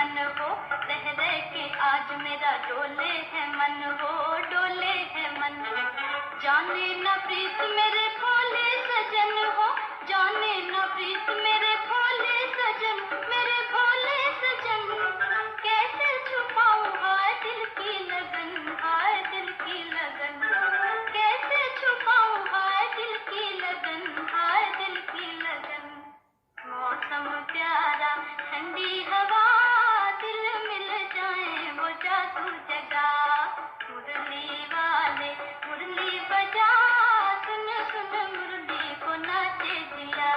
मन हो, रह रह के आज मेरा डोले है मन हो, डोले है मन। जाने न प्रीत मेरे भोले सजन हो, जाने न प्रीत मेरे भोले सजन, मेरे भोले सजन। कैसे छुपाऊं हाय दिल की लगन, हाय दिल की लगन। कैसे छुपाऊं हाय दिल की लगन, हाय दिल की लगन। मौसम प्यारा ठंडी हवा, दिल मिल जाए वो जादू जगा। मुरली वाले मुरली बजा, सुन सुन मुरली को नाचे दिया।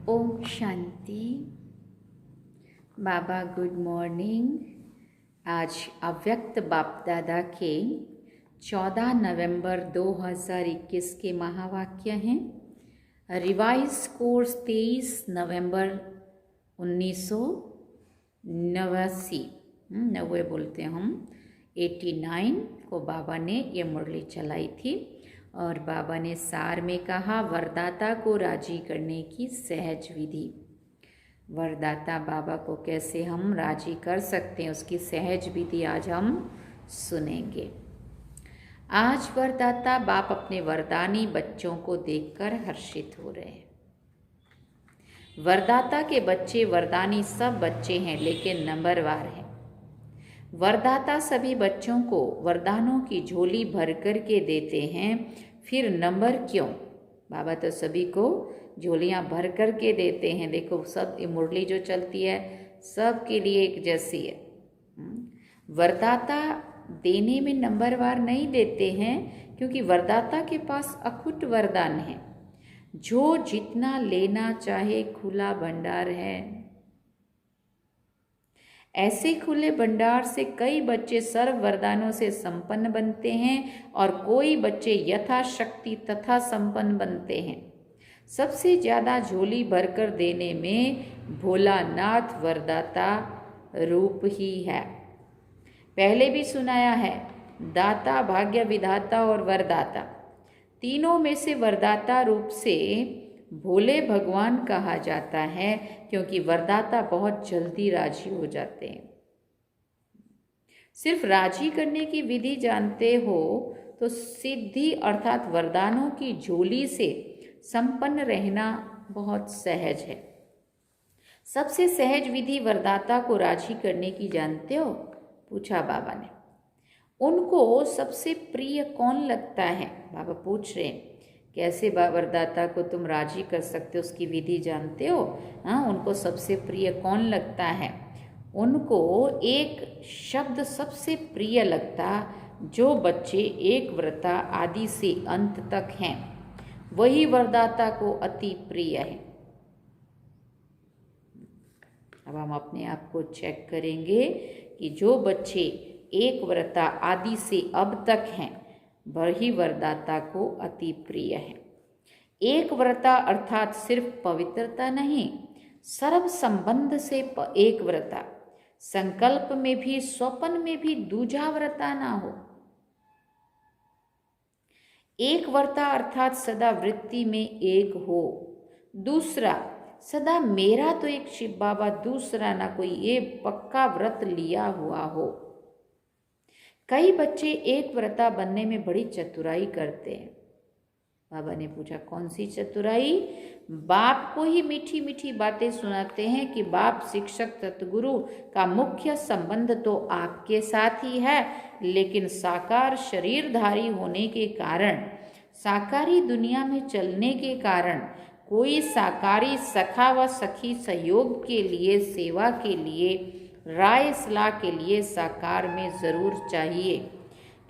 ओम शांति। बाबा गुड मॉर्निंग। आज अव्यक्त बाप दादा के 14 नवंबर 2021 के महावाक्य हैं। रिवाइज कोर्स 23 नवंबर 1989 नवे बोलते हैं हम 89 को बाबा ने ये मुरली चलाई थी। और बाबा ने सार में कहा वरदाता को राजी करने की सहज विधि। वरदाता बाबा को कैसे हम राजी कर सकते हैं उसकी सहज विधि आज हम सुनेंगे। आज वरदाता बाप अपने वरदानी बच्चों को देखकर हर्षित हो रहे हैं। वरदाता के बच्चे वरदानी सब बच्चे हैं लेकिन नंबरवार हैं। वरदाता सभी बच्चों को वरदानों की झोली भर कर के देते हैं, फिर नंबर क्यों? बाबा तो सभी को झोलियां भर कर के देते हैं। देखो सब ये मुरली जो चलती है सब के लिए एक जैसी है। वरदाता देने में नंबरवार नहीं देते हैं क्योंकि वरदाता के पास अखुट वरदान है। जो जितना लेना चाहे खुला भंडार है। ऐसे खुले भंडार से कई बच्चे सर्व वरदानों से संपन्न बनते हैं और कोई बच्चे यथाशक्ति तथा संपन्न बनते हैं। सबसे ज़्यादा झोली भरकर देने में भोलानाथ वरदाता रूप ही है। पहले भी सुनाया है, दाता भाग्य विधाता और वरदाता तीनों में से वरदाता रूप से भोले भगवान कहा जाता है क्योंकि वरदाता बहुत जल्दी राजी हो जाते हैं। सिर्फ राजी करने की विधि जानते हो तो सिद्धि अर्थात वरदानों की झोली से संपन्न रहना बहुत सहज है। सबसे सहज विधि वरदाता को राजी करने की जानते हो? पूछा बाबा ने। उनको सबसे प्रिय कौन लगता है? बाबा पूछ रहे हैं कैसे वरदाता को तुम राजी कर सकते हो, उसकी विधि जानते हो? हाँ, उनको सबसे प्रिय कौन लगता है? उनको एक शब्द सबसे प्रिय लगता, जो बच्चे एक व्रता आदि से अंत तक हैं वही वरदाता को अति प्रिय है। अब हम अपने आप को चेक करेंगे कि जो बच्चे एक व्रता आदि से अब तक हैं वही वरदाता को अति प्रिय है। एक व्रता अर्थात सिर्फ पवित्रता नहीं, सर्व संबंध से एक व्रता। संकल्प में भी स्वप्न में भी दूजा व्रता ना हो। एक व्रता अर्थात सदा वृत्ति में एक हो। दूसरा सदा मेरा तो एक शिव बाबा, दूसरा ना कोई, ये पक्का व्रत लिया हुआ हो। कई बच्चे एक व्रता बनने में बड़ी चतुराई करते हैं। बाबा ने पूछा कौन सी चतुराई? बाप को ही मीठी मीठी बातें सुनाते हैं कि बाप शिक्षक सतगुरु का मुख्य संबंध तो आपके साथ ही है, लेकिन साकार शरीरधारी होने के कारण, साकारी दुनिया में चलने के कारण कोई साकारी सखा व सखी सहयोग के लिए, सेवा के लिए, राय सलाह के लिए साकार में ज़रूर चाहिए।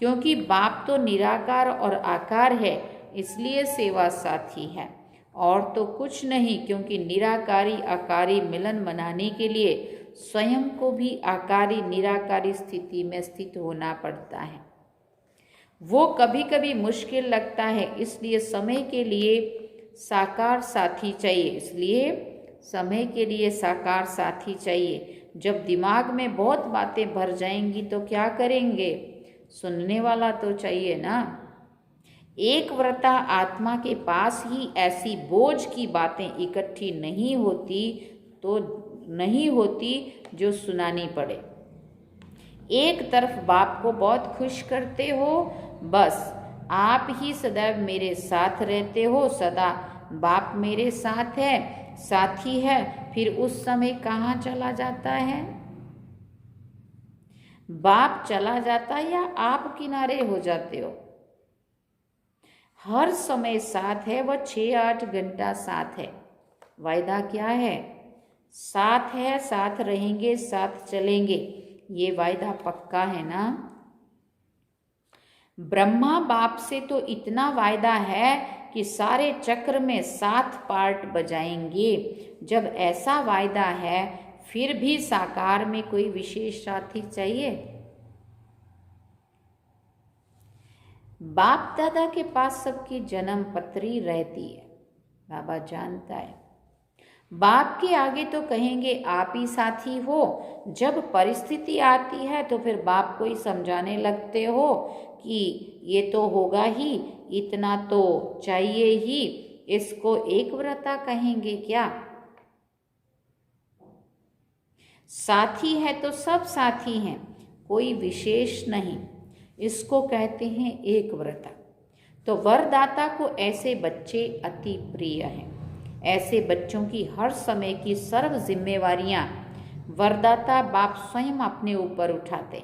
क्योंकि बाप तो निराकार और आकार है, इसलिए सेवा साथी है और तो कुछ नहीं। क्योंकि निराकारी आकारी मिलन बनाने के लिए स्वयं को भी आकारी निराकारी स्थिति में स्थित होना पड़ता है। वो कभी कभी मुश्किल लगता है, इसलिए समय के लिए साकार साथी चाहिए। इसलिए समय के लिए साकार साथी चाहिए। जब दिमाग में बहुत बातें भर जाएंगी तो क्या करेंगे? सुनने वाला तो चाहिए ना। एक व्रता आत्मा के पास ही ऐसी बोझ की बातें इकट्ठी नहीं होती जो सुनानी पड़े। एक तरफ बाप को बहुत खुश करते हो, बस आप ही सदैव मेरे साथ रहते हो, सदा बाप मेरे साथ है, साथी है, फिर उस समय कहाँ चला जाता है? बाप चला जाता है या आप किनारे हो जाते हो? हर समय साथ है, वह 6-8 घंटा साथ है। वायदा क्या है? साथ है, साथ रहेंगे, साथ चलेंगे, ये वायदा पक्का है ना। ब्रह्मा बाप से तो इतना वायदा है कि सारे चक्र में 7 पार्ट बजाएंगे। जब ऐसा वायदा है, फिर भी साकार में कोई विशेष साथी चाहिए? बाप दादा के पास सबकी जन्म पत्री रहती है, बाबा जानता है। बाप के आगे तो कहेंगे आप ही साथी हो, जब परिस्थिति आती है तो फिर बाप को ही समझाने लगते हो कि ये तो होगा ही, इतना तो चाहिए ही, इसको एक व्रता कहेंगे क्या? साथी है तो सब साथी हैं, कोई विशेष नहीं, इसको कहते हैं एक व्रता। तो वरदाता को ऐसे बच्चे अति प्रिय हैं। ऐसे बच्चों की हर समय की सर्व जिम्मेवारियां वरदाता बाप स्वयं अपने ऊपर उठाते।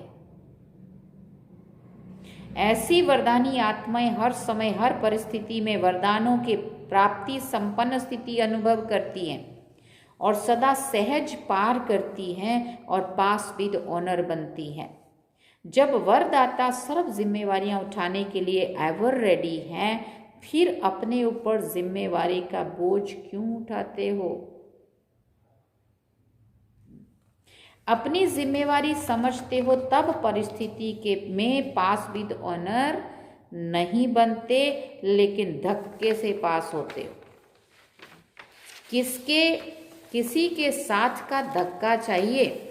ऐसी वरदानी आत्माएं हर समय हर परिस्थिति में वरदानों के प्राप्ति संपन्न स्थिति अनुभव करती हैं और सदा सहज पार करती हैं और पास विद ऑनर बनती हैं। जब वरदाता सर्व जिम्मेवारियां उठाने के लिए एवर रेडी हैं, फिर अपने ऊपर जिम्मेवारी का बोझ क्यों उठाते हो? अपनी जिम्मेवारी समझते हो तब परिस्थिति के में पास विद ऑनर नहीं बनते, लेकिन धक्के से पास होते हो। किसी के साथ का धक्का चाहिए।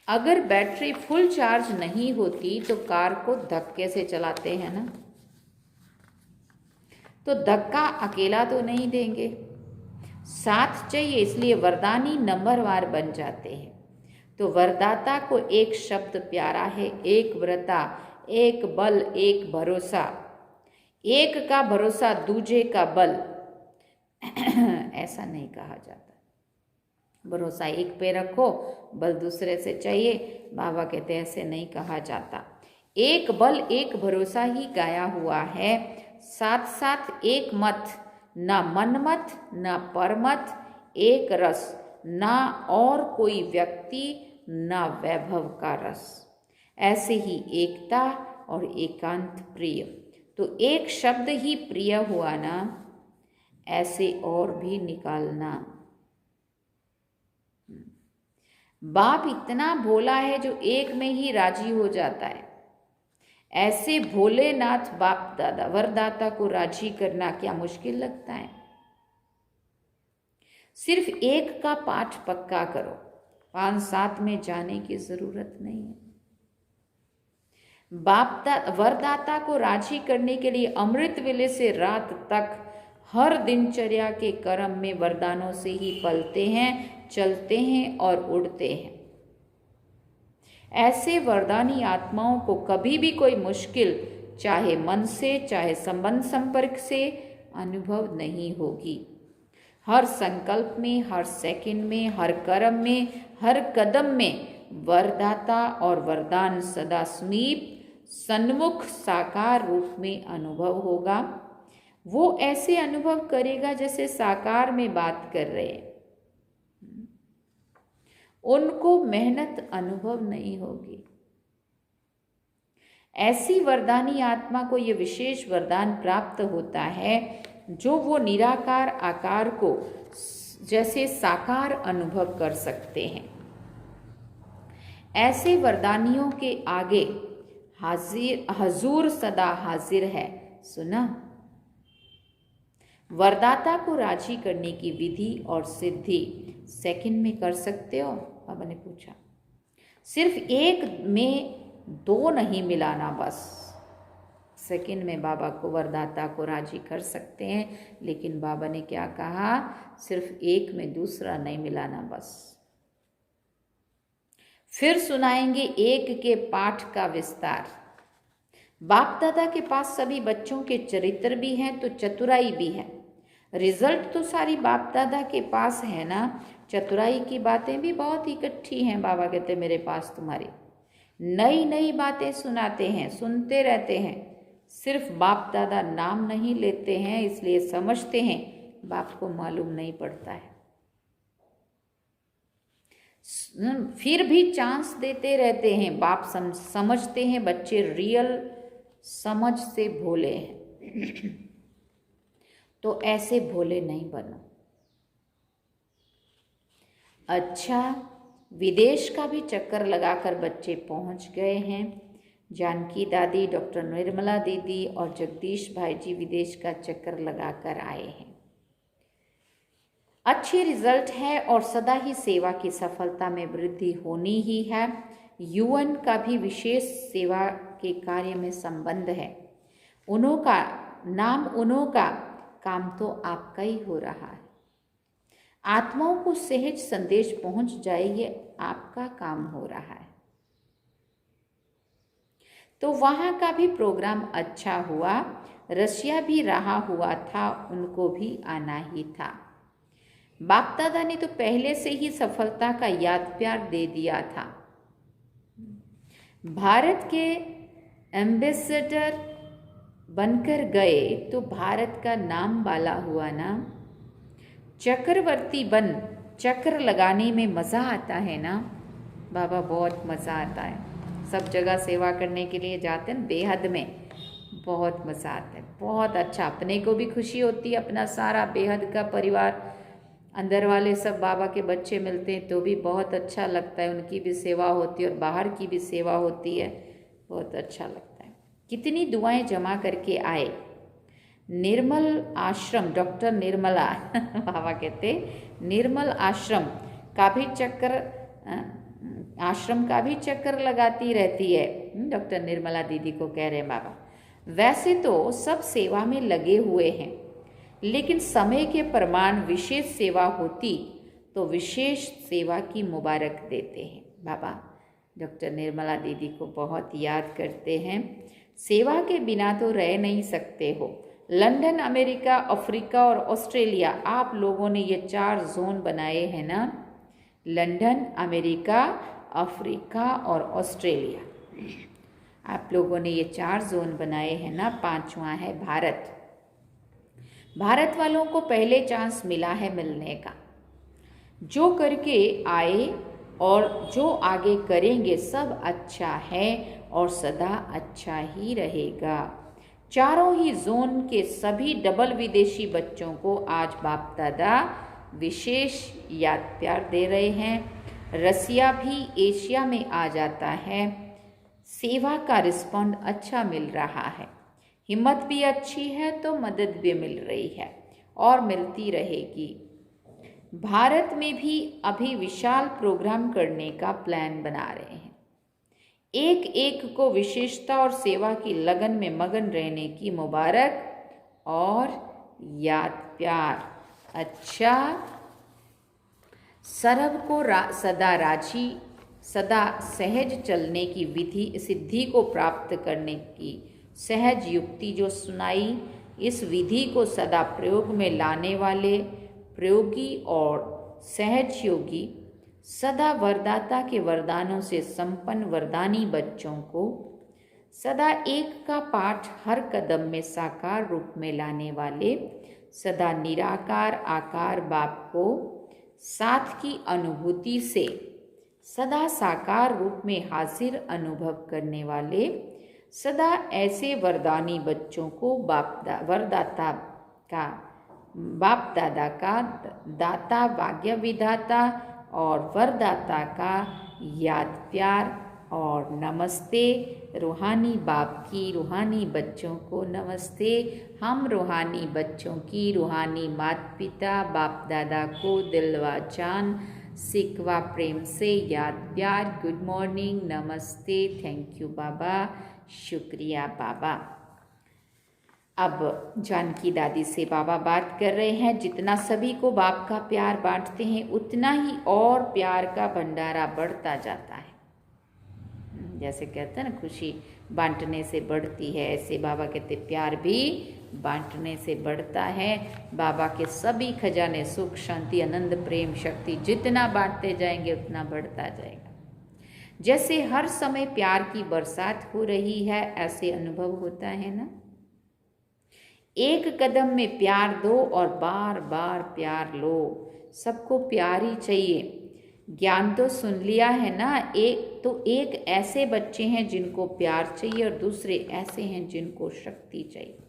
अगर बैटरी फुल चार्ज नहीं होती तो कार को धक्के से चलाते हैं ना, तो धक्का अकेला तो नहीं देंगे, साथ चाहिए। इसलिए वरदानी नंबरवार बन जाते हैं। तो वरदाता को एक शब्द प्यारा है, एक व्रता, एक बल, एक भरोसा। एक का भरोसा दूजे का बल ऐसा नहीं कहा जाता। भरोसा एक पे रखो, बल दूसरे से चाहिए, बाबा कहते हैं ऐसे नहीं कहा जाता। एक बल एक भरोसा ही गाया हुआ है, साथ साथ एक मत, ना मनमत ना परमत, एक रस, ना और कोई व्यक्ति ना वैभव का रस। ऐसे ही एकता और एकांत प्रिय। तो एक शब्द ही प्रिय हुआ ना, ऐसे और भी निकालना। बाप इतना भोला है जो एक में ही राजी हो जाता है। ऐसे भोलेनाथ बाप दादा वरदाता को राजी करना क्या मुश्किल लगता है? सिर्फ एक का पाठ पक्का करो, 5-7 में जाने की जरूरत नहीं है। वरदाता को राजी करने के लिए अमृत वेले से रात तक हर दिनचर्या के कर्म में वरदानों से ही पलते हैं, चलते हैं और उड़ते हैं। ऐसे वरदानी आत्माओं को कभी भी कोई मुश्किल, चाहे मन से चाहे संबंध संपर्क से, अनुभव नहीं होगी। हर संकल्प में, हर सेकंड में, हर कर्म में, हर कदम में वरदाता और वरदान सदा समीप सन्मुख साकार रूप में अनुभव होगा। वो ऐसे अनुभव करेगा जैसे साकार में बात कर रहे हैं। उनको मेहनत अनुभव नहीं होगी। ऐसी वरदानी आत्मा को यह विशेष वरदान प्राप्त होता है जो वो निराकार आकार को जैसे साकार अनुभव कर सकते हैं। ऐसे वरदानियों के आगे हजूर सदा हाजिर है। सुना? वरदाता को राजी करने की विधि और सिद्धि सेकंड में कर सकते हो? बाबा ने पूछा। सिर्फ एक में दो नहीं मिलाना बस। सेकंड में बाबा को वरदाता को राजी कर सकते हैं, लेकिन बाबा ने क्या कहा, सिर्फ एक में दूसरा नहीं मिलाना बस। फिर सुनाएंगे एक के पाठ का विस्तार। बाप दादा के पास सभी बच्चों के चरित्र भी हैं तो चतुराई भी है। रिजल्ट तो सारी बाप दादा के पास है ना, चतुराई की बातें भी बहुत इकट्ठी हैं। बाबा कहते मेरे पास तुम्हारी नई नई बातें सुनाते हैं, सुनते रहते हैं। सिर्फ बाप दादा नाम नहीं लेते हैं, इसलिए समझते हैं, बाप को मालूम नहीं पड़ता है। फिर भी चांस देते रहते हैं। बाप समझते हैं बच्चे रियल समझ से भोले हैं, तो ऐसे भोले नहीं बनो। अच्छा, विदेश का भी चक्कर लगाकर बच्चे पहुंच गए हैं। जानकी दादी, डॉक्टर निर्मला दीदी और जगदीश भाई जी विदेश का चक्कर लगाकर आए हैं। अच्छे रिजल्ट है और सदा ही सेवा की सफलता में वृद्धि होनी ही है। यूएन का भी विशेष सेवा के कार्य में संबंध है। उन्हों का नाम, उन्हों का काम तो आपका ही हो रहा है। आत्माओं को सहज संदेश पहुंच जाए, ये आपका काम हो रहा है। तो वहाँ का भी प्रोग्राम अच्छा हुआ। रशिया भी रहा हुआ था, उनको भी आना ही था। बाप दादा ने तो पहले से ही सफलता का याद प्यार दे दिया था। भारत के एम्बेसडर बनकर गए तो भारत का नाम बाला हुआ ना। चक्रवर्ती बन चक्र लगाने में मज़ा आता है ना बाबा, बहुत मज़ा आता है। सब जगह सेवा करने के लिए जाते हैं, बेहद में बहुत मज़ा आता है, बहुत अच्छा। अपने को भी खुशी होती है, अपना सारा बेहद का परिवार, अंदर वाले सब बाबा के बच्चे मिलते हैं तो भी बहुत अच्छा लगता है। उनकी भी सेवा होती है और बाहर की भी सेवा होती है, बहुत अच्छा लगता है। कितनी दुआएं जमा करके आए। निर्मल आश्रम, डॉक्टर निर्मला बाबा कहते निर्मल आश्रम का भी चक्कर, आश्रम का भी चक्कर लगाती रहती है। डॉक्टर निर्मला दीदी को कह रहे हैं बाबा। वैसे तो सब सेवा में लगे हुए हैं, लेकिन समय के प्रमाण विशेष सेवा होती तो विशेष सेवा की मुबारक देते हैं। बाबा डॉक्टर निर्मला दीदी को बहुत याद करते हैं। सेवा के बिना तो रह नहीं सकते हो। लंदन, अमेरिका, अफ्रीका और ऑस्ट्रेलिया, आप लोगों ने ये 4 जोन बनाए हैं ना। लंदन, अमेरिका, अफ्रीका और ऑस्ट्रेलिया, आप लोगों ने ये 4 जोन बनाए हैं ना। 5वां है भारत। भारत वालों को पहले चांस मिला है मिलने का। जो करके आए और जो आगे करेंगे सब अच्छा है और सदा अच्छा ही रहेगा। चारों ही जोन के सभी डबल विदेशी बच्चों को आज बाप दादा विशेष याद प्यार दे रहे हैं। रसिया भी एशिया में आ जाता है। सेवा का रिस्पॉन्ड अच्छा मिल रहा है, हिम्मत भी अच्छी है तो मदद भी मिल रही है और मिलती रहेगी। भारत में भी अभी विशाल प्रोग्राम करने का प्लान बना रहे हैं। एक एक को विशेषता और सेवा की लगन में मगन रहने की मुबारक और याद प्यार। अच्छा, सरब को सदा राजी, सदा सहज चलने की विधि, सिद्धि को प्राप्त करने की सहज युक्ति जो सुनाई, इस विधि को सदा प्रयोग में लाने वाले प्रयोगी और सहज योगी, सदा वरदाता के वरदानों से संपन्न वरदानी बच्चों को सदा एक का पाठ हर कदम में साकार रूप में लाने वाले, सदा निराकार आकार बाप को साथ की अनुभूति से सदा साकार रूप में हाजिर अनुभव करने वाले, सदा ऐसे वरदानी बच्चों को बाप दादा का दाता, भाग्य विधाता और वरदाता का याद प्यार और नमस्ते। रूहानी बाप की रूहानी बच्चों को नमस्ते। हम रूहानी बच्चों की रूहानी माता पिता बाप दादा को दिलवा जान सिकवा प्रेम से याद प्यार, गुड मॉर्निंग, नमस्ते, थैंक यू बाबा, शुक्रिया बाबा। अब जानकी दादी से बाबा बात कर रहे हैं, जितना सभी को बाप का प्यार बांटते हैं उतना ही और प्यार का भंडारा बढ़ता जाता है। जैसे कहते हैं ना, खुशी बांटने से बढ़ती है, ऐसे बाबा कहते प्यार भी बांटने से बढ़ता है। बाबा के सभी खजाने सुख शांति आनंद प्रेम शक्ति जितना बांटते जाएंगे उतना बढ़ता जाएगा। जैसे हर समय प्यार की बरसात हो रही है ऐसे अनुभव होता है ना। एक कदम में प्यार दो और बार बार प्यार लो। सबको प्यार ही चाहिए। ज्ञान तो सुन लिया है ना। एक ऐसे बच्चे हैं जिनको प्यार चाहिए और दूसरे ऐसे हैं जिनको शक्ति चाहिए।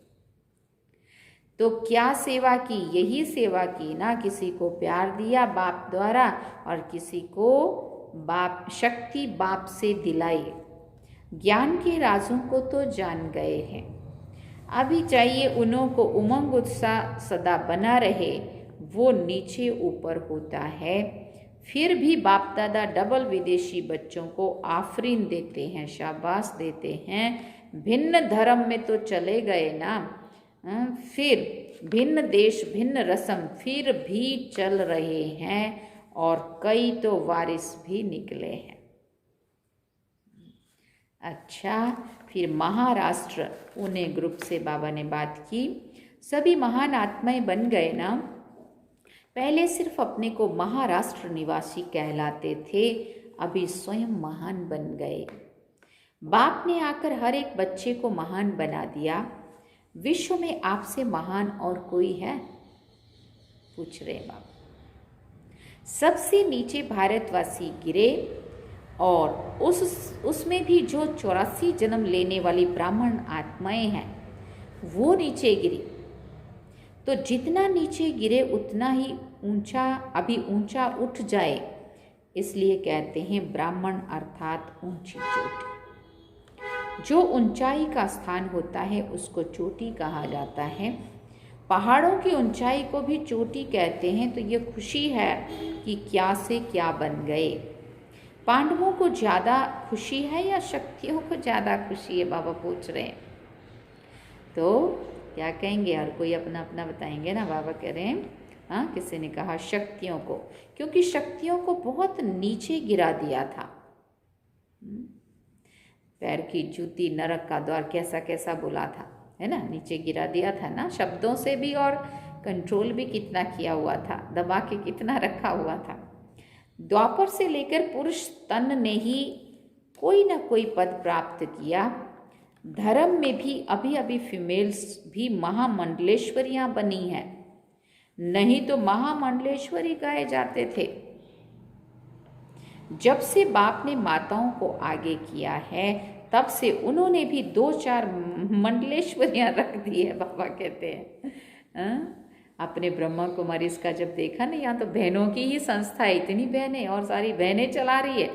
तो क्या सेवा की? यही सेवा की ना। किसी को प्यार दिया बाप द्वारा और किसी को शक्ति बाप से दिलाई। ज्ञान के राजों को तो जान गए हैं। अभी चाहिए उन्हों को उमंग उत्साह सदा बना रहे। वो नीचे ऊपर होता है। फिर भी बाप दादा डबल विदेशी बच्चों को आफरीन देते हैं, शाबाश देते हैं। भिन्न धर्म में तो चले गए ना, फिर भिन्न देश भिन्न रस्म फिर भी चल रहे हैं और कई तो वारिस भी निकले हैं। अच्छा, फिर महाराष्ट्र पुणे ग्रुप से बाबा ने बात की। सभी महान आत्माएं बन गए ना। पहले सिर्फ अपने को महाराष्ट्र निवासी कहलाते थे, अभी स्वयं महान बन गए। बाप ने आकर हर एक बच्चे को महान बना दिया। विश्व में आपसे महान और कोई है? पूछ रहे बाप। सबसे नीचे भारतवासी गिरे और उसमें भी जो 84 जन्म लेने वाली ब्राह्मण आत्माएं हैं वो नीचे गिरी। तो जितना नीचे गिरे उतना ही ऊंचा, अभी ऊंचा उठ जाए, इसलिए कहते हैं ब्राह्मण अर्थात ऊंची चोटी। जो ऊंचाई का स्थान होता है उसको चोटी कहा जाता है। पहाड़ों की ऊंचाई को भी चोटी कहते हैं। तो ये खुशी है कि क्या से क्या बन गए। पांडवों को ज़्यादा खुशी है या शक्तियों को ज़्यादा खुशी है? बाबा पूछ रहे हैं। तो क्या कहेंगे? हर कोई अपना अपना बताएंगे ना। बाबा कह रहे हैं हाँ, किसी ने कहा शक्तियों को, क्योंकि शक्तियों को बहुत नीचे गिरा दिया था। पैर की जूती नरक का द्वार कैसा कैसा बोला था, है ना। नीचे गिरा दिया था ना, शब्दों से भी, और कंट्रोल भी कितना किया हुआ था, दबा के कितना रखा हुआ था। द्वापर से लेकर पुरुष तन ने ही कोई ना कोई पद प्राप्त किया। धर्म में भी अभी अभी फीमेल्स भी महामंडलेश्वरियां बनी हैं, नहीं तो महामंडलेश्वरी गाए जाते थे। जब से बाप ने माताओं को आगे किया है तब से उन्होंने भी 2-4 मंडलेश्वरियां रख दी है। बाबा कहते हैं अपने ब्रह्मा कुमारी इसका जब देखा ना, यहाँ तो बहनों की ही संस्था है, इतनी बहनें और सारी बहनें चला रही है,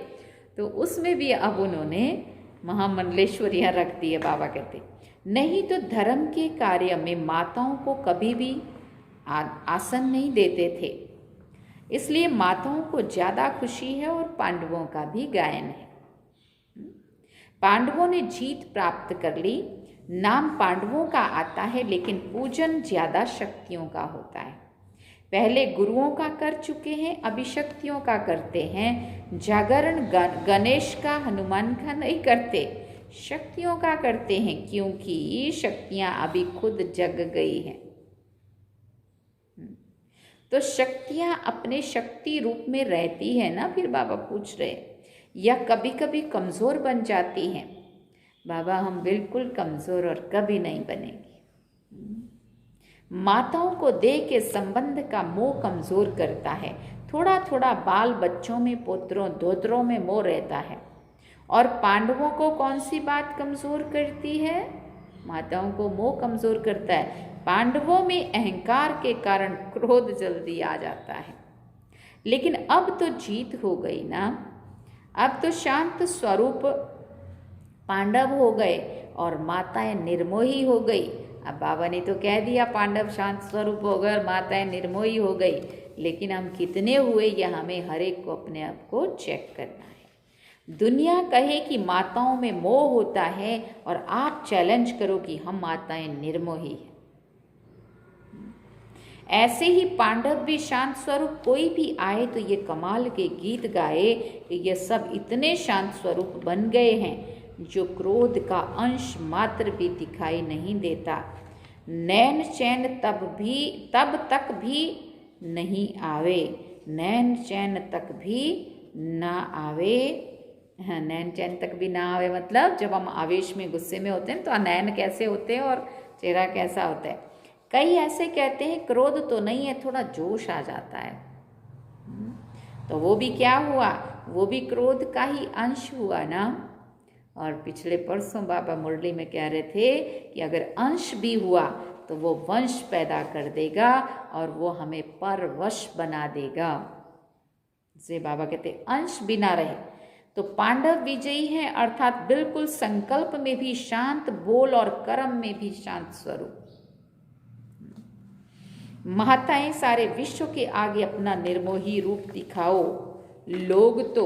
तो उसमें भी अब उन्होंने महामंडलेश्वरियां रख दी है। बाबा कहते नहीं तो धर्म के कार्य में माताओं को कभी भी आसन नहीं देते थे, इसलिए माताओं को ज़्यादा खुशी है और पांडवों का भी गायन है। पांडवों ने जीत प्राप्त कर ली। नाम पांडवों का आता है लेकिन पूजन ज़्यादा शक्तियों का होता है। पहले गुरुओं का कर चुके हैं, अभी शक्तियों का करते हैं। जागरण गणेश का हनुमान का नहीं करते, शक्तियों का करते हैं, क्योंकि शक्तियाँ अभी खुद जग गई हैं। तो शक्तियाँ अपने शक्ति रूप में रहती है ना। फिर बाबा पूछ रहे या कभी कभी कमज़ोर बन जाती हैं। बाबा हम बिल्कुल कमज़ोर और कभी नहीं बनेंगे। माताओं को देह के संबंध का मोह कमज़ोर करता है। थोड़ा थोड़ा बाल बच्चों में, पुत्रों धोत्रों में मोह रहता है। और पांडवों को कौन सी बात कमज़ोर करती है? माताओं को मोह कमज़ोर करता है। पांडवों में अहंकार के कारण क्रोध जल्दी आ जाता है, लेकिन अब तो जीत हो गई ना। अब तो शांत स्वरूप पांडव हो गए और माताएं निर्मोही हो गई। अब बाबा ने तो कह दिया पांडव शांत स्वरूप हो गए और माताएं निर्मोही हो गई, लेकिन हम कितने हुए यह हमें हर एक को अपने आप को चेक करना है। दुनिया कहे कि माताओं में मोह होता है और आप चैलेंज करो कि हम माताएं निर्मोही हैं। ऐसे ही पांडव भी शांत स्वरूप, कोई भी आए तो ये कमाल के गीत गाए कि ये सब इतने शांत स्वरूप बन गए हैं जो क्रोध का अंश मात्र भी दिखाई नहीं देता। नैन चैन तब तक भी नहीं आवे, नैन चैन तक भी ना आवे। हाँ, नैन चैन तक भी ना आवे मतलब जब हम आवेश में गुस्से में होते हैं तो नैन कैसे होते हैं और चेहरा कैसा होता है। कई ऐसे कहते हैं क्रोध तो नहीं है, थोड़ा जोश आ जाता है। तो वो भी क्या हुआ, वो भी क्रोध का ही अंश हुआ ना। और पिछले परसों बाबा मुरली में कह रहे थे कि अगर अंश भी हुआ तो वो वंश पैदा कर देगा और वो हमें परवश बना देगा। जैसे बाबा कहते अंश भी ना रहे तो पांडव विजयी हैं, अर्थात बिल्कुल संकल्प में भी शांत, बोल और कर्म में भी शांत स्वरूप। माताएं सारे विश्व के आगे अपना निर्मोही रूप दिखाओ। लोग तो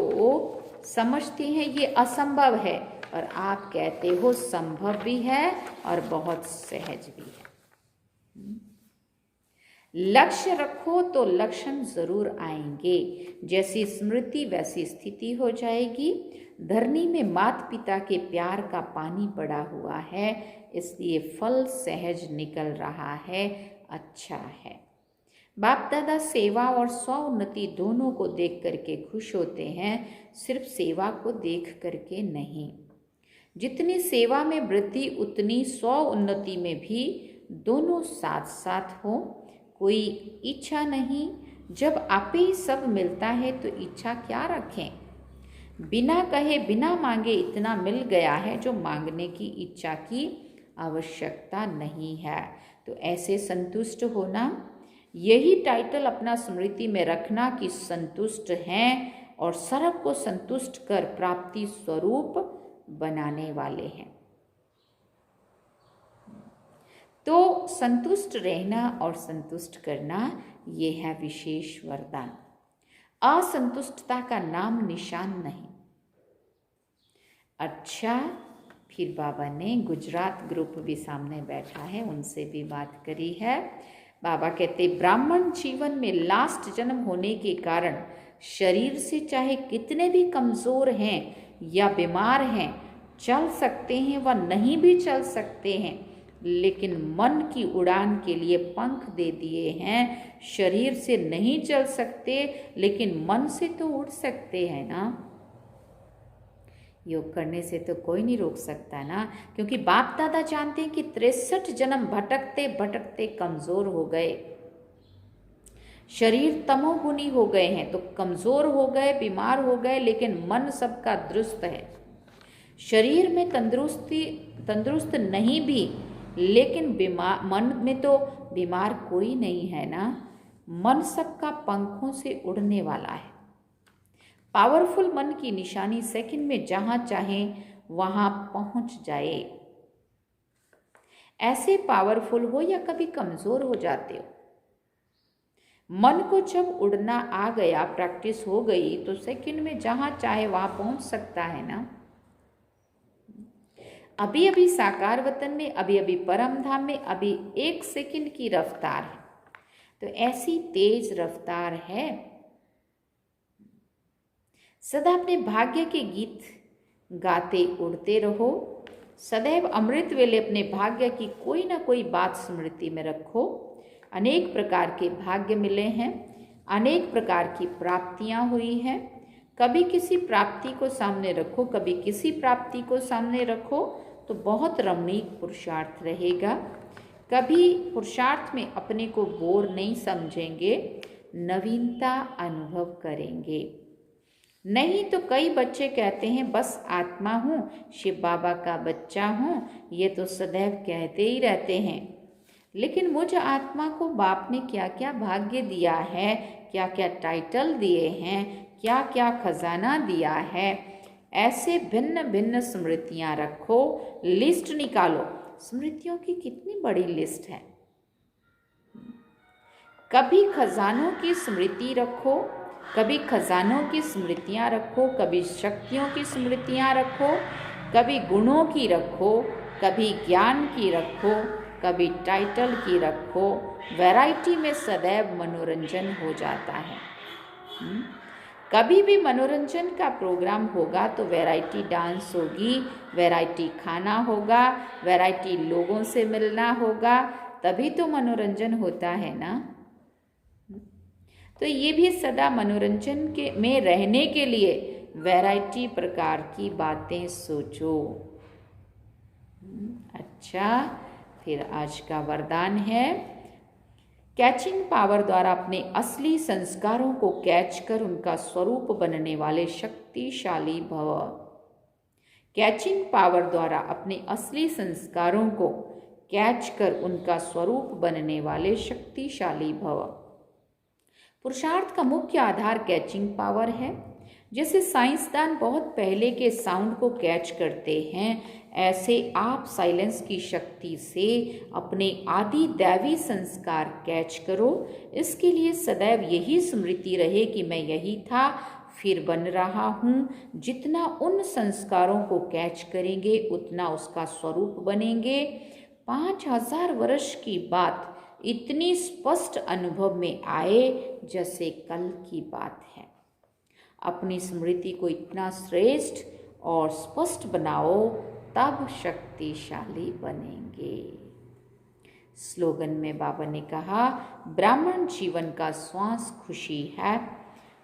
समझते हैं ये असंभव है और आप कहते हो संभव भी है और बहुत सहज भी है। लक्ष्य रखो तो लक्षण जरूर आएंगे, जैसी स्मृति वैसी स्थिति हो जाएगी। धरनी में माता पिता के प्यार का पानी पड़ा हुआ है, इसलिए फल सहज निकल रहा है, अच्छा है। बाप दादा सेवा और स्वोन्नति दोनों को देख करके खुश होते हैं, सिर्फ सेवा को देख करके नहीं। जितनी सेवा में वृद्धि उतनी स्वोन्नति में भी दोनों साथ साथ हो। कोई इच्छा नहीं, जब आप ही सब मिलता है तो इच्छा क्या रखें। बिना कहे बिना मांगे इतना मिल गया है जो मांगने की इच्छा की आवश्यकता नहीं है। तो ऐसे संतुष्ट होना, यही टाइटल अपना स्मृति में रखना कि संतुष्ट हैं और सर्व को संतुष्ट कर प्राप्ति स्वरूप बनाने वाले हैं। तो संतुष्ट रहना और संतुष्ट करना ये है विशेष वरदान। असंतुष्टता का नाम निशान नहीं। अच्छा, फिर बाबा ने गुजरात ग्रुप भी सामने बैठा है, उनसे भी बात करी है। बाबा कहते ब्राह्मण जीवन में लास्ट जन्म होने के कारण शरीर से चाहे कितने भी कमजोर हैं या बीमार हैं, चल सकते हैं व नहीं भी चल सकते हैं, लेकिन मन की उड़ान के लिए पंख दे दिए हैं। शरीर से नहीं चल सकते लेकिन मन से तो उड़ सकते हैं ना। योग करने से तो कोई नहीं रोक सकता ना, क्योंकि बाप दादा जानते हैं कि 63 जन्म भटकते भटकते कमजोर हो गए, शरीर तमोगुनी हो गए हैं, तो कमजोर हो गए, बीमार हो गए, लेकिन मन सबका दुरुस्त है। शरीर में तंदुरुस्त नहीं भी, लेकिन मन में तो बीमार कोई नहीं है ना। मन सबका पंखों से उड़ने वाला है। पावरफुल मन की निशानी सेकंड में जहां चाहे वहां पहुंच जाए। ऐसे पावरफुल हो या कभी कमजोर हो जाते हो, मन को जब उड़ना आ गया, प्रैक्टिस हो गई, तो सेकंड में जहां चाहे वहां पहुंच सकता है ना। अभी अभी साकार वतन में, अभी अभी परम धाम में, अभी 1 सेकंड की रफ्तार है। तो ऐसी तेज रफ्तार है। सदा अपने भाग्य के गीत गाते उड़ते रहो। सदैव अमृत वेले अपने भाग्य की कोई ना कोई बात स्मृति में रखो। अनेक प्रकार के भाग्य मिले हैं, अनेक प्रकार की प्राप्तियां हुई हैं। कभी किसी प्राप्ति को सामने रखो, कभी किसी प्राप्ति को सामने रखो, तो बहुत रमणीक पुरुषार्थ रहेगा। कभी पुरुषार्थ में अपने को बोर नहीं समझेंगे, नवीनता अनुभव करेंगे। नहीं तो कई बच्चे कहते हैं बस आत्मा हूँ, शिव बाबा का बच्चा हूँ, ये तो सदैव कहते ही रहते हैं। लेकिन मुझ आत्मा को बाप ने क्या क्या भाग्य दिया है, क्या क्या टाइटल दिए हैं, क्या क्या खजाना दिया है। ऐसे भिन्न भिन्न स्मृतियाँ रखो, लिस्ट निकालो। स्मृतियों की कितनी बड़ी लिस्ट है। कभी खजानों की स्मृति रखो, कभी खजानों की स्मृतियाँ रखो, कभी शक्तियों की स्मृतियाँ रखो, कभी गुणों की रखो, कभी ज्ञान की रखो, कभी टाइटल की रखो। वैरायटी में सदैव मनोरंजन हो जाता है। कभी भी मनोरंजन का प्रोग्राम होगा तो वैरायटी डांस होगी, वैरायटी खाना होगा, वैरायटी लोगों से मिलना होगा, तभी तो मनोरंजन होता है ना। तो ये भी सदा मनोरंजन के में रहने के लिए वैरायटी प्रकार की बातें सोचो। अच्छा, फिर आज का वरदान है, कैचिंग पावर द्वारा अपने असली संस्कारों को कैच कर उनका स्वरूप बनने वाले शक्तिशाली भव। कैचिंग पावर द्वारा अपने असली संस्कारों को कैच कर उनका स्वरूप बनने वाले शक्तिशाली भव। पुरुषार्थ का मुख्य आधार कैचिंग पावर है। जैसे साइंसदान बहुत पहले के साउंड को कैच करते हैं, ऐसे आप साइलेंस की शक्ति से अपने आदि दैवी संस्कार कैच करो। इसके लिए सदैव यही स्मृति रहे कि मैं यही था, फिर बन रहा हूँ। जितना उन संस्कारों को कैच करेंगे उतना उसका स्वरूप बनेंगे। 5000 वर्ष की बात इतनी स्पष्ट अनुभव में आए जैसे कल की बात है। अपनी स्मृति को इतना श्रेष्ठ और स्पष्ट बनाओ, तब शक्तिशाली बनेंगे। स्लोगन में बाबा ने कहा, ब्राह्मण जीवन का श्वास खुशी है,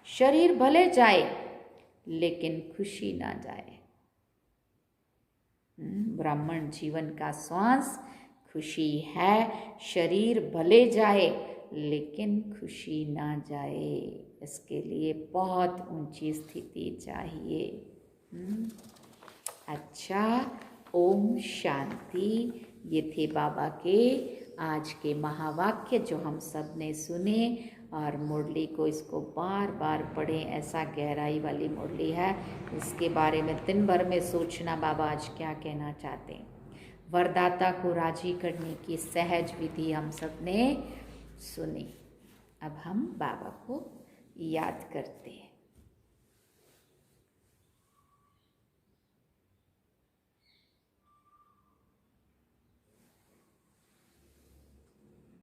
शरीर भले जाए लेकिन खुशी ना जाए। ब्राह्मण जीवन का श्वास खुशी है, शरीर भले जाए लेकिन खुशी ना जाए। इसके लिए बहुत ऊंची स्थिति चाहिए। अच्छा, ओम शांति। ये थे बाबा के आज के महावाक्य जो हम सब ने सुने, और मुरली को इसको बार बार पढ़ें। ऐसा गहराई वाली मुरली है, इसके बारे में दिन भर में सोचना बाबा आज क्या कहना चाहते हैं। वरदाता को राजी करने की सहज विधि हम सब ने सुनी। अब हम बाबा को याद करते हैं।